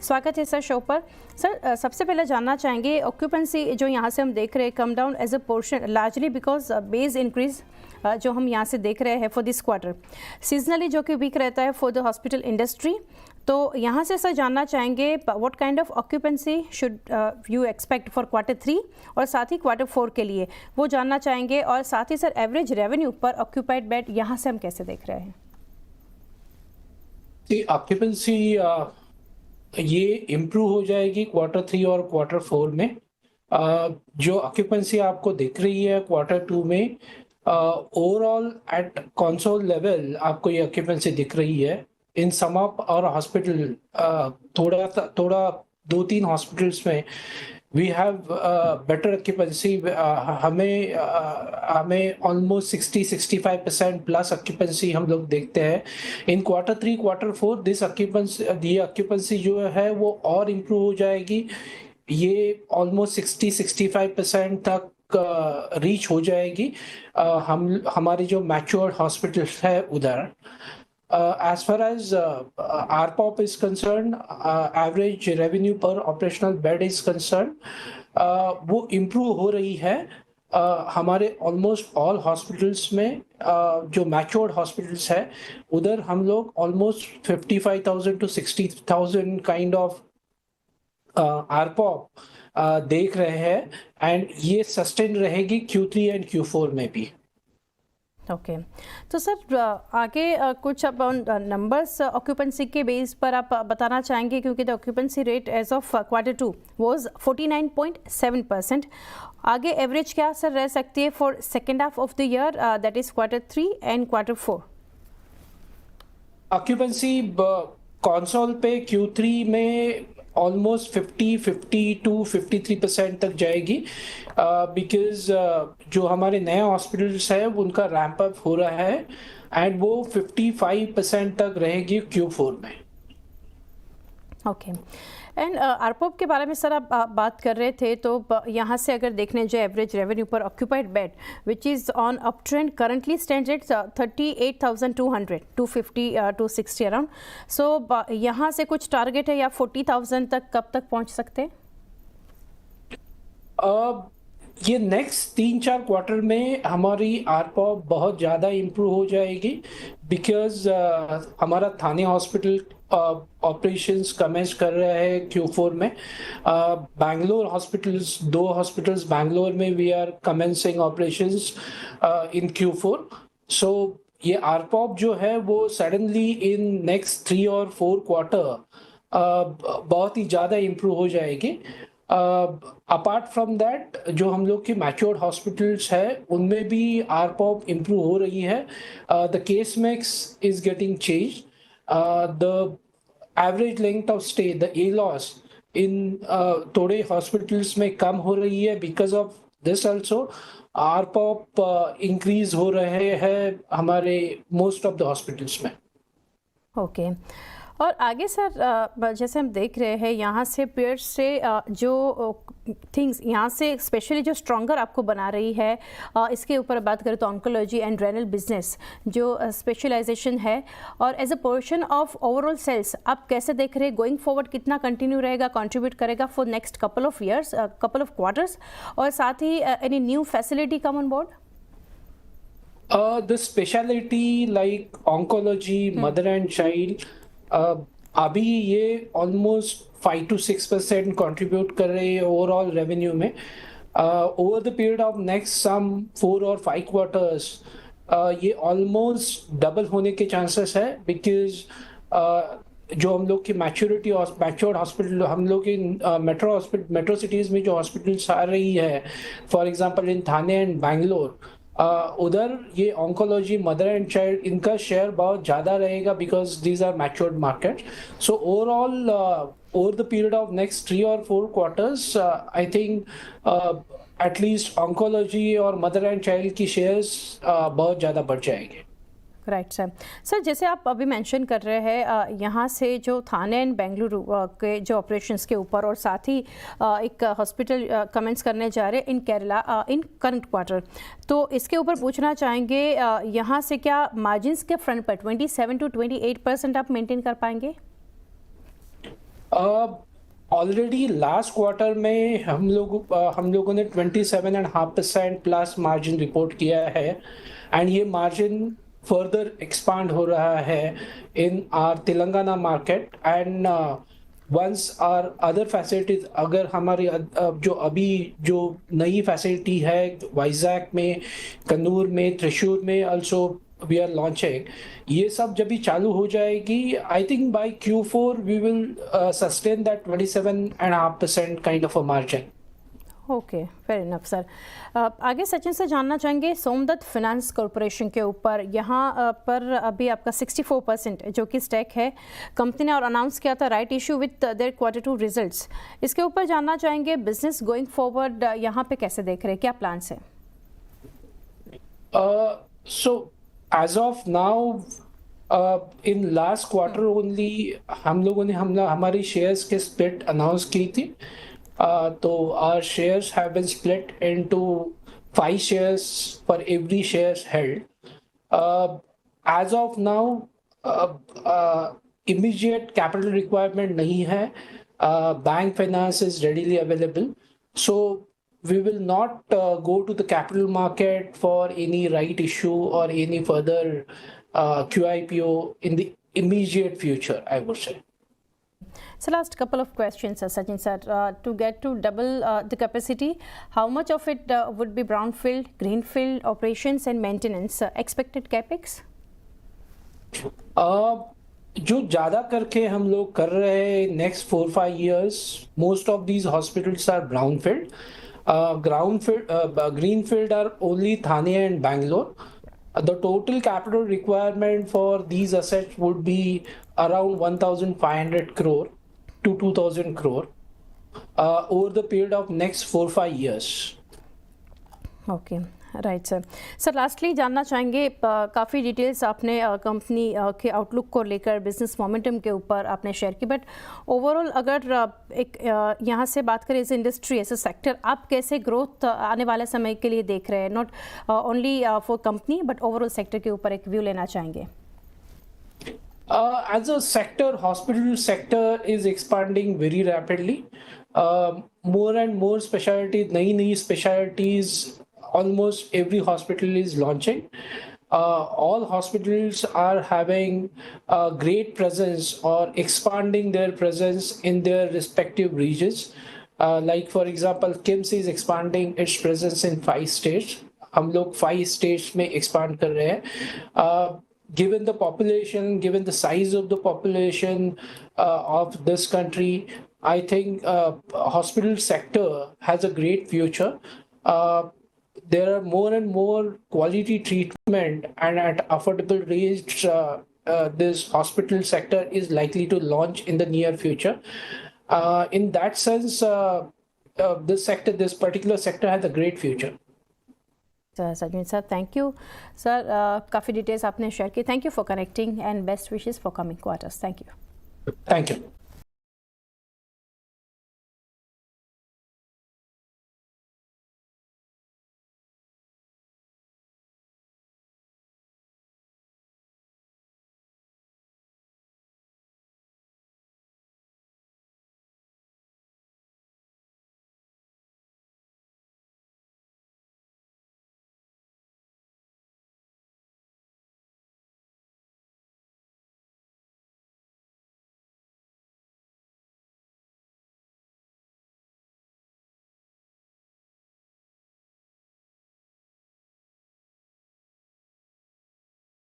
स्वागत है sir show पर। सर सबसे पहले जानना चाहेंगे ऑक्यूपेंसी जो यहाँ से हम देख रहे हैं come down as a portion largely because base increase जो हम यहाँ से देख रहे हैं फॉर दिस क्वार्टर, सीजनली जो कि वीक रहता है फॉर द हॉस्पिटल इंडस्ट्री। तो यहाँ से सर जानना चाहेंगे what kind of occupancy should you expect for quarter 3 और साथ ही क्वार्टर 4 के लिए वो जानना चाहेंगे, और साथ ही sir average revenue per occupied bed यहाँ से हम कैसे देख रहे हैं? ऑक्यूपेंसी ये इम्प्रूव हो जाएगी क्वार्टर 3 और क्वार्टर 4 में। जो ऑक्यूपेंसी आपको दिख रही है क्वार्टर 2 में, ओवरऑल एट कंसोल लेवल आपको ये ऑक्यूपेंसी दिख रही है। इन सम ऑफ और हॉस्पिटल थोड़ा 2-3 हॉस्पिटल्स में वी हैव बेटर ऑक्यूपेंसी। हमें ऑलमोस्ट 60-65% प्लस ऑक्यूपेंसी हम लोग देखते हैं इन क्वार्टर 3 क्वार्टर 4। दिस ऑक्यूपेंसी जो है वो और इम्प्रूव हो जाएगी। ये ऑलमोस्ट 60-65% तक रीच हो जाएगी हमारी जो मैच्योर्ड हॉस्पिटल्स है उधर। As far as ARPOB is concerned, average revenue per operational bed is concerned, वो improve हो रही है हमारे almost all hospitals में। जो matured hospitals है उधर हम लोग almost 55,000 to 60,000 kind of ARPOB देख रहे हैं, and ये sustain रहेगी Q3 and Q4 में भी। ओके तो सर आगे कुछ अब नंबर्स ऑक्यूपेंसी के बेस पर आप बताना चाहेंगे, क्योंकि the occupancy rate as of quarter 2 was 49.7%। आगे एवरेज क्या सर रह सकती है for second half of the year, that is quarter 3 and quarter 4? Occupancy console पे Q3 में ऑलमोस्ट 50 to 53% तक जाएगी बिकॉज जो हमारे नए हॉस्पिटल्स है उनका रैंप अप हो रहा है, एंड वो 55% तक रहेगी Q4 में। ओके एंड आरपॉब के बारे में सर आप बात कर रहे थे, तो यहाँ से अगर देखने जो average revenue per occupied bed which is on up trend currently stands at 38,200 250 260 around. So यहाँ से कुछ टारगेट है या 40,000 तक कब तक पहुँच सकते हैं? ये नेक्स्ट 3-4 क्वार्टर में हमारी आरपॉब बहुत ज़्यादा इम्प्रूव हो जाएगी बिकॉज हमारा थाने हॉस्पिटल ऑपरेशंस कमेंस कर रहा है Q4 में। बैंगलोर हॉस्पिटल्स 2 हॉस्पिटल्स बैंगलोर में we are commencing operations in Q4। So ये आरपॉब जो है वो सडनली इन नेक्स्ट 3 और 4 क्वार्टर बहुत ही ज़्यादा इम्प्रूव हो जाएगी। अपार्ट फ्रॉम दैट जो हम लोग के मैच्योर्ड हॉस्पिटल्स है उनमें भी आरपॉब इम्प्रूव हो रही है। The case mix is getting change, the average length of stay, the ALOS in थोड़े हॉस्पिटल्स में कम हो रही है। Because of this also ARPOB increase हो रहे हैं हमारे मोस्ट ऑफ द हॉस्पिटल्स में। ओके और आगे सर जैसे हम देख रहे हैं यहाँ से पेयर्स से जो थिंग्स यहाँ से स्पेशली जो स्ट्रॉन्गर आपको बना रही है, इसके ऊपर बात करें तो ऑन्कोलॉजी एंड रेनल बिजनेस जो स्पेशलाइजेशन है, और as a portion of overall sales आप कैसे देख रहे हैं गोइंग फॉरवर्ड? कितना कंटिन्यू रहेगा, कंट्रीब्यूट करेगा for next couple of years, couple of quarters, और साथ ही any new facility come on board? The specialty like oncology, mother and child, अभी ये ऑलमोस्ट 5 to 6% कंट्रीब्यूट कर रहे हैं ओवरऑल रेवेन्यू में। Over the period of next sum 4 और 5 क्वार्टर्स ये ऑलमोस्ट डबल होने के चांसेस है बिकॉज जो हम लोग की मैच्योर्ड हॉस्पिटल, हम लोग की मेट्रो सिटीज़ में जो हॉस्पिटल्स आ रही है, for example in Thane and Bangalore, उधर ये ऑन्कोलॉजी, मदर एंड चाइल्ड, इनका शेयर बहुत ज़्यादा रहेगा because these are matured market. So overall over the period of next 3 और 4 quarters I think at least oncology और मदर एंड चाइल्ड की शेयर्स बहुत ज़्यादा बढ़ जाएंगे। राइट सर जैसे आप अभी मेंशन कर रहे हैं यहाँ से जो थाने एंड बेंगलुरु के जो ऑपरेशंस के ऊपर, और साथ ही एक हॉस्पिटल कमेंट्स करने जा रहे हैं इन केरला इन करंट क्वार्टर, तो इसके ऊपर पूछना चाहेंगे यहाँ से क्या मार्जिन्स के फ्रंट पर 27 to 28% आप मेंटेन कर पाएंगे? ऑलरेडी लास्ट क्वार्टर में हम लोगों ने 27.5% प्लस मार्जिन रिपोर्ट किया है, एंड ये मार्जिन फर्दर एक्सपांड हो रहा है in our Telangana market. And once our other facilities, अगर हमारी जो नई फैसिलिटी है वाइजैक में, कन्नूर में, त्रिशूर में ऑल्सो वी आर लॉन्चिंग, ये सब जब भी चालू हो जाएगी, I think by Q4 we will sustain that 27.5% kind of a margin. Okay, fair enough sir. आगे सचिन से जानना चाहेंगे सोमदत्त फाइनेंस कॉरपोरेशन के ऊपर। यहाँ पर अभी आपका 64% जो कि स्टेक है, कंपनी ने और अनाउंस किया था right issue with their Q2 results. इसके ऊपर जानना चाहेंगे बिजनेस गोइंग फॉरवर्ड यहाँ पे कैसे देख रहे हैं, क्या प्लान्स है? So as of now in last quarter only हम लोगों ने हमारी शेयर्स के स्प्लिट अनाउंस की थी। तो our shares have been split into 5 shares for every shares held. As of now, immediate capital requirement नहीं है. Bank finance is readily available. So we will not go to the capital market for any right issue or any further QIPO in the immediate future, I would say. So last couple of questions, Sachin sir. To get to double the capacity, how much of it would be brownfield, greenfield operations and maintenance? Expected capex? जो ज़्यादा करके हम लोग कर रहे हैं next 4-5 years, most of these hospitals are brownfield. Greenfield are only Thane and Bangalore. The total capital requirement for these assets would be around 1,500 crore to 2,000 crore over the period of next 4-5 years. Okay, right sir. Sir lastly जानना चाहेंगे, काफ़ी details आपने company के outlook को लेकर, business momentum के ऊपर आपने शेयर की, बट ओवरऑल अगर एक यहाँ से बात करें as industry, as a sector, आप कैसे ग्रोथ आने वाले समय के लिए देख रहे हैं? Not only for company but overall sector के ऊपर एक व्यू लेना चाहेंगे। As a sector, hospital sector is expanding very rapidly. More and more specialties, नई specialties, almost every hospital is launching. All hospitals are having a great presence or expanding their presence in their respective regions. Like for example, KIMS is expanding its presence in 5 states. हम लोग 5 states में expand कर रहे हैं. Given the population, given the size of the population of this country, I think hospital sector has a great future. There are more and more quality treatment and at affordable rates. This hospital sector is likely to launch in the near future. In that sense, this particular sector has a great future. Sachin sir, thank you sir, काफ़ी details आपने share की। Thank you for connecting and best wishes for coming quarters. Thank you. Thank you.